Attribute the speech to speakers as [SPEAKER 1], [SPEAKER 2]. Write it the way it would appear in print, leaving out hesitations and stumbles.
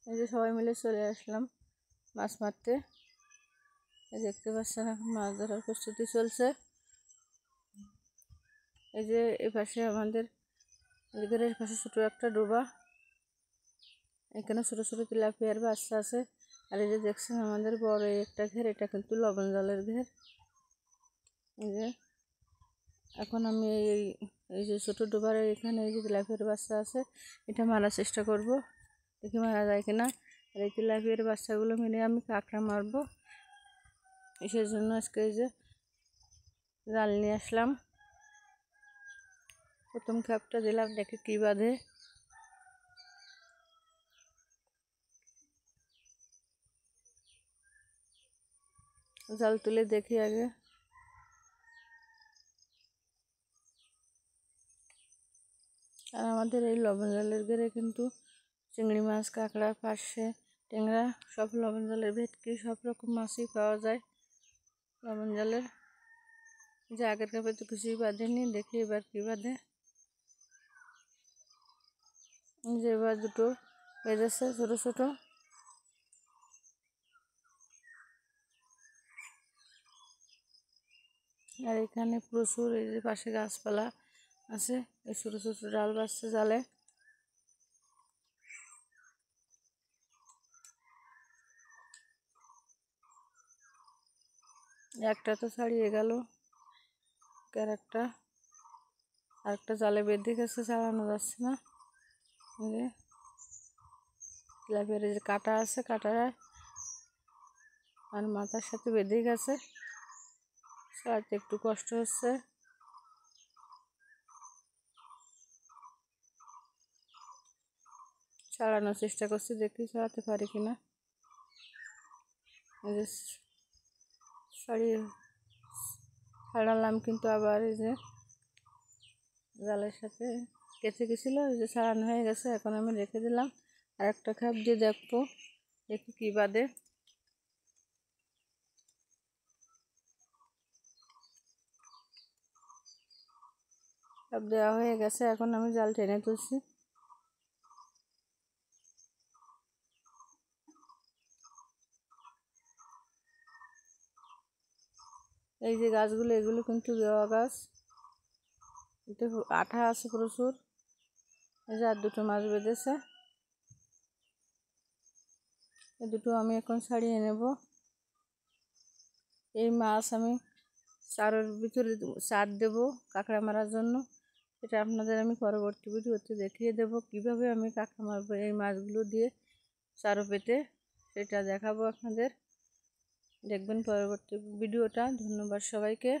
[SPEAKER 1] এই যে সবাই মিলে চলে আসলাম মাছ মারতে। দেখতে পাচ্ছেন এখন মাছ ধরার প্রস্তুতি চলছে। এই যে এই পাশে আমাদের ঘরের পাশে ছোটো একটা ডোবা, এখানে ছোটো ছোটো তেলাপিয়ার বাচ্চা আছে। আর এই যে দেখছেন আমাদের বড় একটা ঘের, এটা কিন্তু লবণ জলের ঘের। এই যে এখন আমি এই যে ছোটো ডোবার এখানে এই যে তেলাপিয়ার বাচ্চা আছে, এটা মারার চেষ্টা করব, দেখি মারা যায় কিনা। আর এই তেলাপিয়ার বাচ্চাগুলো মেরে আমি কাঁকড়া মারবো। এসের জন্য আজকে এই যে জাল নিয়ে আসলাম। প্রথম খাপটা দিলাম, দেখে কী বাঁধে। জাল তুলে দেখি আগে। আর আমাদের এই লবণ জলের ঘেরে কিন্তু চিংড়ি মাছ, কাঁকড়া, পার্শে, ট্যাংরা, সব লবণ জলের ভেটকি সব রকম মাছই পাওয়া যায় লবণ জলের। যে আগের কাপে তো কিছুই বাঁধেনি, দেখি এবার কী বাঁধে। যে এবার দুটো বেঁধেছে ছোটো ছোটো। আর এখানে প্রচুর এই যে পাশে গাছপালা আছে, এই ছোটো ছোটো ডাল বাজছে জালে। একটা তো ছাড়িয়ে গেল, আরেকটা জালে বেঁধে গেছে, ছাড়ানো যাচ্ছে না। যে তেলাপিয়ার যে কাঁটা আছে, কাঁটাটা আর মাথার সাথে বেঁধে গেছে, ছাড়াতে একটু কষ্ট হচ্ছে। ছাড়ানোর চেষ্টা করছি, দেখি ছাড়াতে পারি কিনা। এই যে ছাড়ালাম, কিন্তু আবার এই যে জালের সাথে কেটে গেছিলো, এই যে ছাড়ানো হয়ে গেছে। এখন আমি রেখে দিলাম, আর একটা খাপ দিয়ে দেখবো, দেখি কী বাদে। খাপ দেওয়া হয়ে গেছে, এখন আমি জাল টেনে তুলছি। এই যে গাছগুলো, এগুলো কিন্তু দেওয়া গাছ, এতে আঠা আছে প্রচুর। এই যে আর দুটো মাছ বেঁধেছে, এই দুটো আমি এখন ছাড়িয়ে নেব। এই মাছ আমি চারের ভিতরে চার দেবো কাঁকড়া মারার জন্য। এটা আপনাদের আমি পরবর্তী ভিডিওতে দেখিয়ে দেব কিভাবে আমি কাঁকড়া মারবো এই মাছগুলো দিয়ে চারো পেতে, সেটা দেখাবো আপনাদের। দেখবেন পরবর্তী ভিডিওটা। ধন্যবাদ সবাইকে।